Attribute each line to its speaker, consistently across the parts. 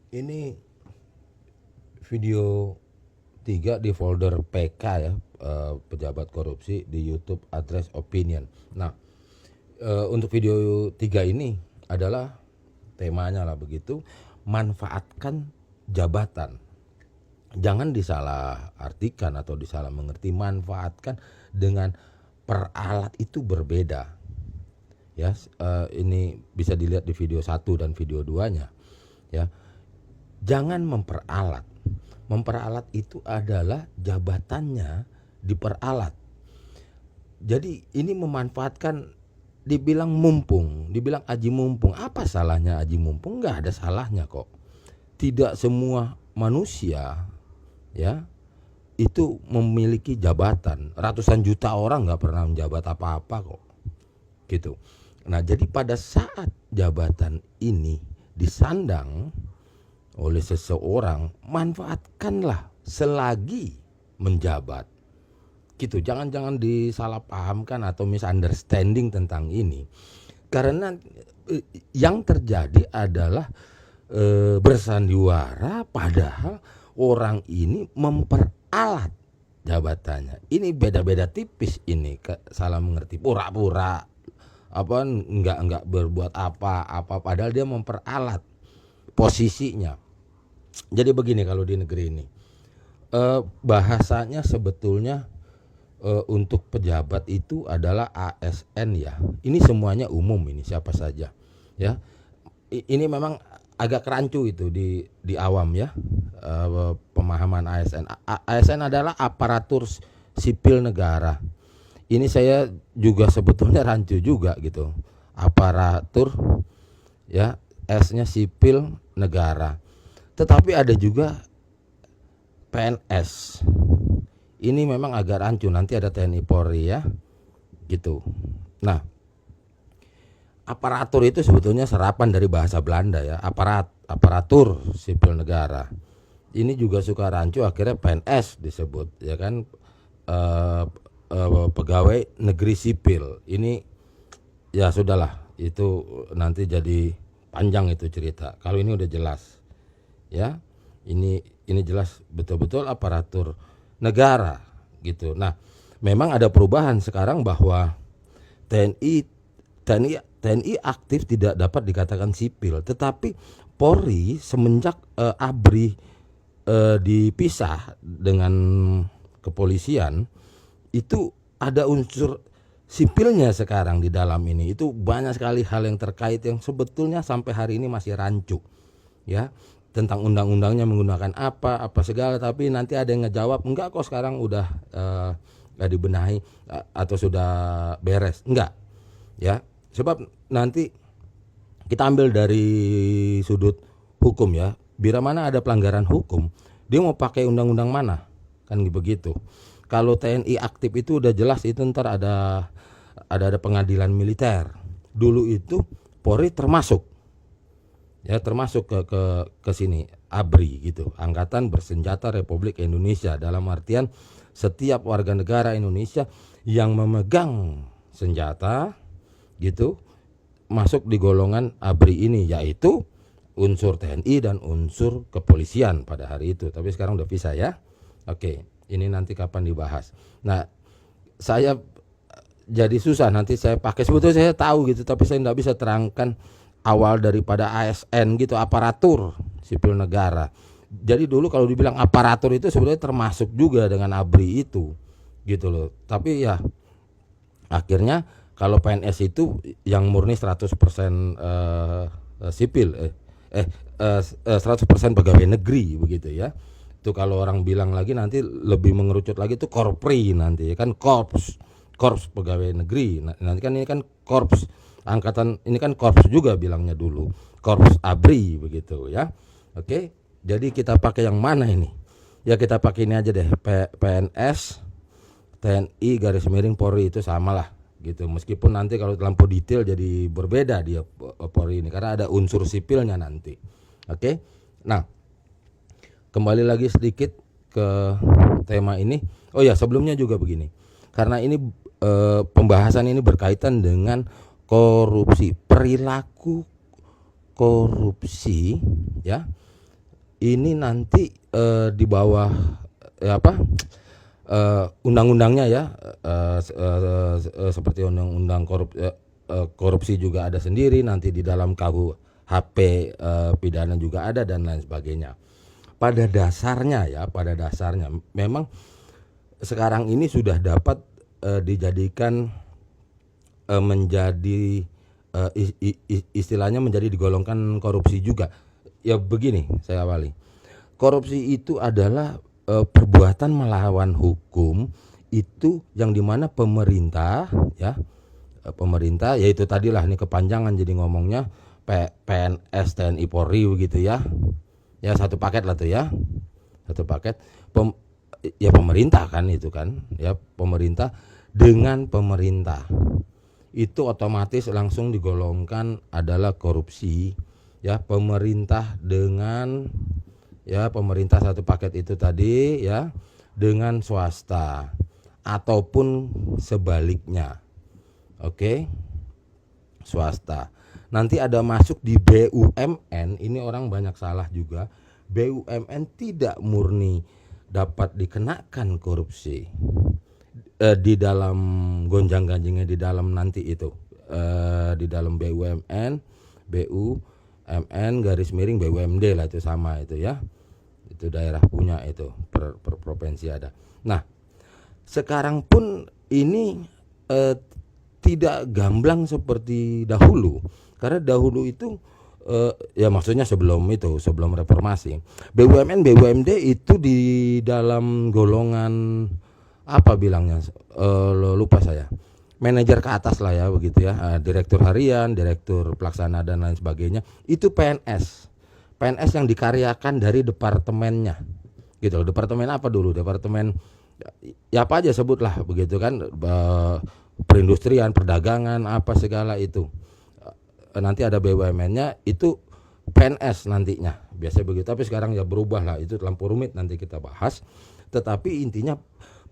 Speaker 1: Ini video 3 di folder PK ya, pejabat korupsi di YouTube Address Opinion. Nah, untuk video 3 ini adalah temanya lah begitu, manfaatkan jabatan. Jangan disalah artikan atau disalah mengerti. Manfaatkan dengan peralat itu berbeda. Ya, ini bisa dilihat di video 1 dan video 2-nya. Ya, jangan memperalat. Memperalat itu adalah jabatannya diperalat. Jadi ini memanfaatkan, dibilang mumpung, dibilang aji mumpung. Apa salahnya aji mumpung? Nggak ada salahnya kok. Tidak semua manusia ya itu memiliki jabatan. Ratusan juta orang nggak pernah menjabat apa-apa kok. Gitu. Nah, jadi pada saat jabatan ini disandang oleh seseorang, manfaatkanlah selagi menjabat. Gitu, jangan disalahpahamkan atau misunderstanding tentang ini. Karena yang terjadi adalah bersandiwara padahal orang ini memperalat jabatannya. Ini beda-beda tipis ini, salah mengerti. Pura-pura apa enggak berbuat apa padahal dia memperalat posisinya. Jadi begini kalau di negeri ini, bahasanya sebetulnya untuk pejabat itu adalah ASN ya. Ini semuanya umum, ini siapa saja ya. Ini memang agak rancu itu di awam ya, pemahaman ASN. ASN adalah aparatur sipil negara. Ini saya juga sebetulnya rancu juga gitu. Aparatur ya, S-nya sipil negara. Tetapi ada juga PNS. Ini memang agak rancu, nanti ada TNI Polri ya. Gitu. Nah, aparatur itu sebetulnya serapan dari bahasa Belanda ya, aparatur sipil negara. Ini juga suka rancu, akhirnya PNS disebut ya kan, pegawai negeri sipil. Ini ya sudahlah, itu nanti jadi panjang itu cerita. Kalau ini udah jelas ya, ini jelas betul-betul aparatur negara gitu. Nah, memang ada perubahan sekarang bahwa TNI aktif tidak dapat dikatakan sipil, tetapi Polri semenjak ABRI dipisah dengan kepolisian, itu ada unsur sipilnya sekarang di dalam ini. Itu banyak sekali hal yang terkait yang sebetulnya sampai hari ini masih rancu ya, tentang undang-undangnya menggunakan apa segala. Tapi nanti ada yang ngejawab, enggak kok sekarang udah dibenahi atau sudah beres. Enggak ya, sebab nanti kita ambil dari sudut hukum ya. Bila mana ada pelanggaran hukum, dia mau pakai undang-undang mana, kan begitu. Kalau TNI aktif itu udah jelas, itu ntar ada pengadilan militer. Dulu itu Polri termasuk ya, termasuk ke sini ABRI gitu, Angkatan Bersenjata Republik Indonesia, dalam artian setiap warga negara Indonesia yang memegang senjata gitu masuk di golongan ABRI ini, yaitu unsur TNI dan unsur kepolisian pada hari itu. Tapi sekarang udah pisah ya. Oke, ini nanti kapan dibahas. Nah, saya jadi susah nanti saya pakai, sebetulnya saya tahu gitu, tapi saya nggak bisa terangkan awal daripada ASN gitu, aparatur sipil negara. Jadi dulu kalau dibilang aparatur itu sebenarnya termasuk juga dengan ABRI itu gitu loh. Tapi ya akhirnya kalau PNS itu yang murni 100% sipil 100% pegawai negeri begitu ya. Itu kalau orang bilang lagi nanti lebih mengerucut lagi itu korpri nanti kan, korps pegawai negeri. Nanti kan ini kan korps angkatan, ini kan korps juga bilangnya dulu, korps ABRI begitu ya. Oke, jadi kita pakai yang mana ini? Ya kita pakai ini aja deh, PNS, TNI garis miring Polri, itu sama lah gitu. Meskipun nanti kalau terlampau detail jadi berbeda dia Polri ini, karena ada unsur sipilnya nanti. Oke, nah kembali lagi sedikit ke tema ini. Oh ya, sebelumnya juga begini, karena ini pembahasan ini berkaitan dengan korupsi, perilaku korupsi ya, ini nanti di bawah undang-undangnya ya, seperti undang-undang korupsi juga ada sendiri, nanti di dalam KUHP pidana juga ada dan lain sebagainya. Pada dasarnya memang sekarang ini sudah dapat dijadikan menjadi istilahnya menjadi digolongkan korupsi juga. Ya begini saya awali. Korupsi itu adalah perbuatan melawan hukum itu yang dimana pemerintah yaitu tadilah nih kepanjangan jadi ngomongnya PNS TNI Polri gitu ya satu paket lah tuh ya, satu paket pemerintah kan itu kan ya, pemerintah dengan pemerintah itu otomatis langsung digolongkan adalah korupsi ya. Pemerintah dengan pemerintah satu paket itu tadi ya dengan swasta ataupun sebaliknya. Oke. Swasta. Nanti ada masuk di BUMN, ini orang banyak salah juga. BUMN tidak murni dapat dikenakan korupsi. Di dalam gonjang-ganjingnya di dalam nanti itu di dalam BUMN garis miring BUMD lah itu sama itu ya. Itu daerah punya itu per provinsi ada. Nah, sekarang pun ini tidak gamblang seperti dahulu. Karena dahulu itu ya maksudnya sebelum reformasi, BUMN BUMD itu di dalam golongan apa bilangnya lupa saya, manajer ke atas lah ya begitu ya, direktur harian, direktur pelaksana dan lain sebagainya itu PNS yang dikaryakan dari departemennya gitu. Departemen apa dulu? Departemen ya apa aja sebutlah begitu kan, perindustrian, perdagangan, apa segala itu. Nanti ada BUMN-nya itu PNS nantinya, biasanya begitu. Tapi sekarang ya berubah lah, itu terlampau rumit, nanti kita bahas. Tetapi intinya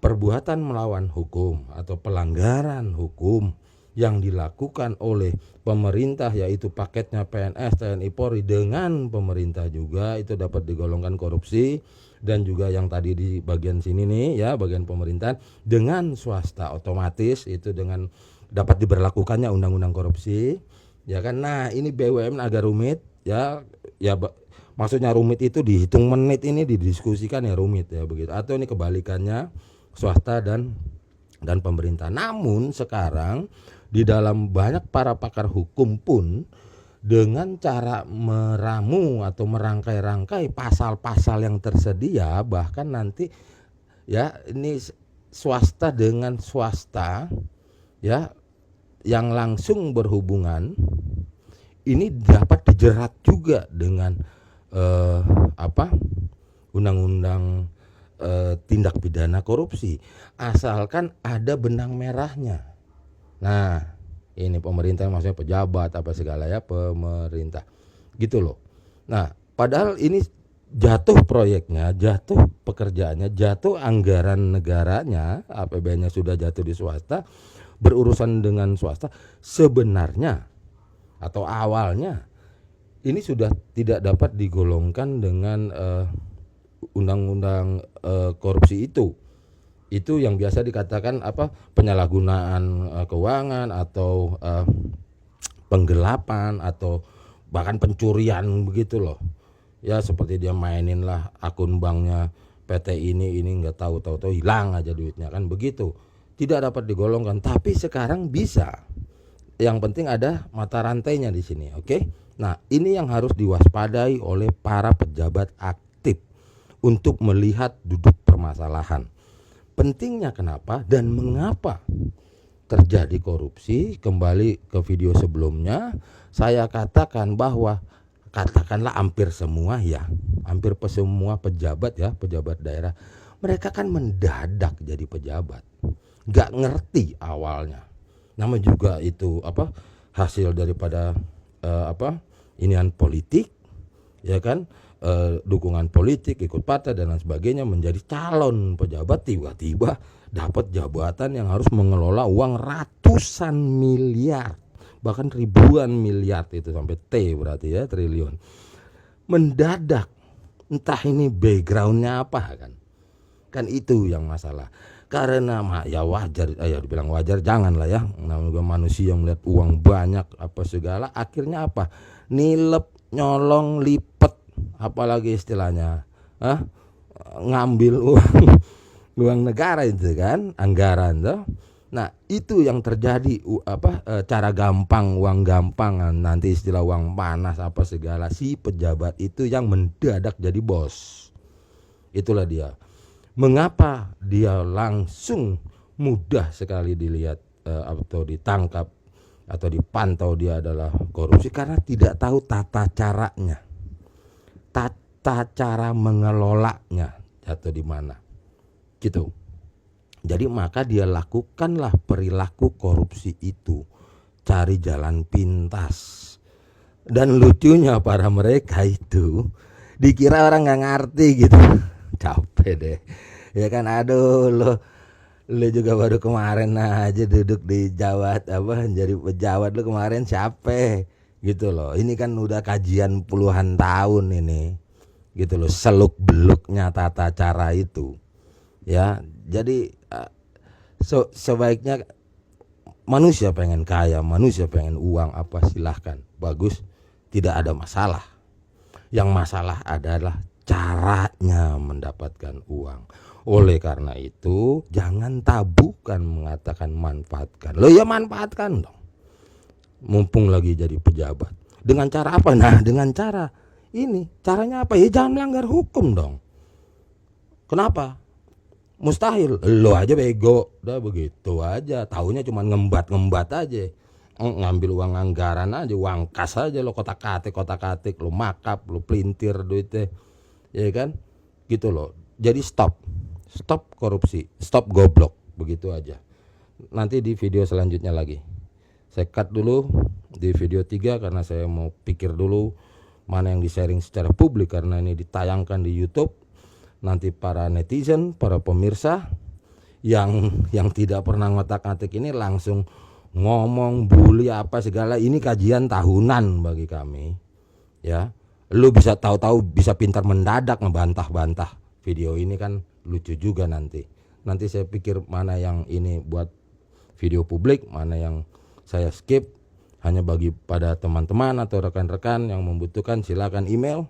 Speaker 1: perbuatan melawan hukum atau pelanggaran hukum yang dilakukan oleh pemerintah, yaitu paketnya PNS, TNI, Polri dengan pemerintah juga, itu dapat digolongkan korupsi. Dan juga yang tadi di bagian sini nih ya, bagian pemerintahan dengan swasta, otomatis itu dengan dapat diberlakukannya undang-undang korupsi ya kan. Nah, ini BUMN agak rumit ya maksudnya rumit itu dihitung menit, ini didiskusikan ya rumit ya begitu. Atau ini kebalikannya, swasta dan pemerintah. Namun sekarang di dalam banyak para pakar hukum pun dengan cara meramu atau merangkai-rangkai pasal-pasal yang tersedia, bahkan nanti ya ini swasta dengan swasta ya yang langsung berhubungan ini dapat dijerat juga dengan undang-undang tindak pidana korupsi, asalkan ada benang merahnya. Nah, ini pemerintah maksudnya pejabat apa segala ya, pemerintah gitu loh. Nah, padahal ini jatuh proyeknya, jatuh pekerjaannya, jatuh anggaran negaranya, APBN-nya sudah jatuh di swasta, berurusan dengan swasta. Sebenarnya atau awalnya ini sudah tidak dapat digolongkan dengan undang-undang korupsi itu yang biasa dikatakan penyalahgunaan keuangan atau penggelapan atau bahkan pencurian begitu loh ya, seperti dia mainin lah akun banknya PT ini nggak tahu hilang aja duitnya kan begitu, tidak dapat digolongkan. Tapi sekarang bisa, yang penting ada mata rantainya di sini. Oke. Nah, ini yang harus diwaspadai oleh para pejabat aktif untuk melihat duduk permasalahan. Pentingnya kenapa dan mengapa terjadi korupsi. Kembali ke video sebelumnya, saya katakan bahwa katakanlah hampir semua pejabat ya, pejabat daerah, mereka kan mendadak jadi pejabat, nggak ngerti awalnya. Nama juga itu hasil daripada inian politik ya kan, dukungan politik, ikut partai dan lain sebagainya, menjadi calon pejabat, tiba-tiba dapat jabatan yang harus mengelola uang ratusan miliar, bahkan ribuan miliar, itu sampai T berarti ya, triliun. Mendadak Entah ini backgroundnya apa kan. Kan itu yang masalah. Karena ya wajar, ya dibilang wajar janganlah ya. Namanya manusia yang melihat uang banyak apa segala, akhirnya apa? Nilep, nyolong, lipet, apalagi istilahnya, ngambil uang negara itu kan, anggaran tuh. Nah itu yang terjadi, cara gampang, uang gampang, nanti istilah uang panas apa segala, si pejabat itu yang mendadak jadi bos. Itulah dia. Mengapa dia langsung mudah sekali dilihat atau ditangkap atau dipantau dia adalah korupsi? Karena tidak tahu tata caranya, tata cara mengelolanya atau di mana gitu. Jadi maka dia lakukanlah perilaku korupsi itu, cari jalan pintas. Dan lucunya para mereka itu dikira orang nggak ngerti gitu. Capek deh ya kan. Aduh, lo juga baru kemarin aja duduk di jadi pejabat, lo kemarin siapa gitu loh. Ini kan udah kajian puluhan tahun ini gitu loh, seluk beluknya tata cara itu ya. Jadi sebaiknya manusia pengen kaya, manusia pengen uang apa silahkan, bagus, tidak ada masalah. Yang masalah adalah caranya mendapatkan uang. Oleh karena itu jangan tabukan mengatakan manfaatkan. Lo ya manfaatkan dong, mumpung lagi jadi pejabat. Dengan cara apa? Nah dengan cara ini. Caranya apa? Ya jangan melanggar hukum dong. Kenapa? Mustahil. Lo aja bego, udah begitu aja. Taunya cuma ngembat aja, ngambil uang anggaran aja, uang kas aja, lo kotak-katik, lo makap, lo pelintir duitnya, ya kan, gitu loh. Jadi stop korupsi, stop goblok, begitu aja. Nanti di video selanjutnya lagi. Saya cut dulu di video 3 karena saya mau pikir dulu mana yang di-sharing secara publik karena ini ditayangkan di YouTube. Nanti para netizen, para pemirsa yang tidak pernah ngotak-ngatik ini langsung ngomong bully apa segala. Ini kajian tahunan bagi kami ya. Lu bisa tahu-tahu bisa pintar mendadak ngebantah-bantah. Video ini kan lucu juga nanti saya pikir mana yang ini buat video publik, mana yang saya skip hanya bagi pada teman-teman atau rekan-rekan yang membutuhkan. Silakan email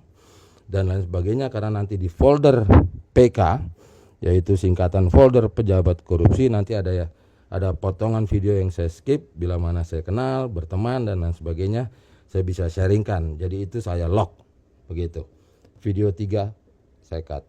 Speaker 1: dan lain sebagainya, karena nanti di folder PK, yaitu singkatan folder pejabat korupsi, nanti ada potongan video yang saya skip, bila mana saya kenal, berteman dan lain sebagainya, saya bisa sharingkan. Jadi itu saya lock begitu. Video 3 saya cut.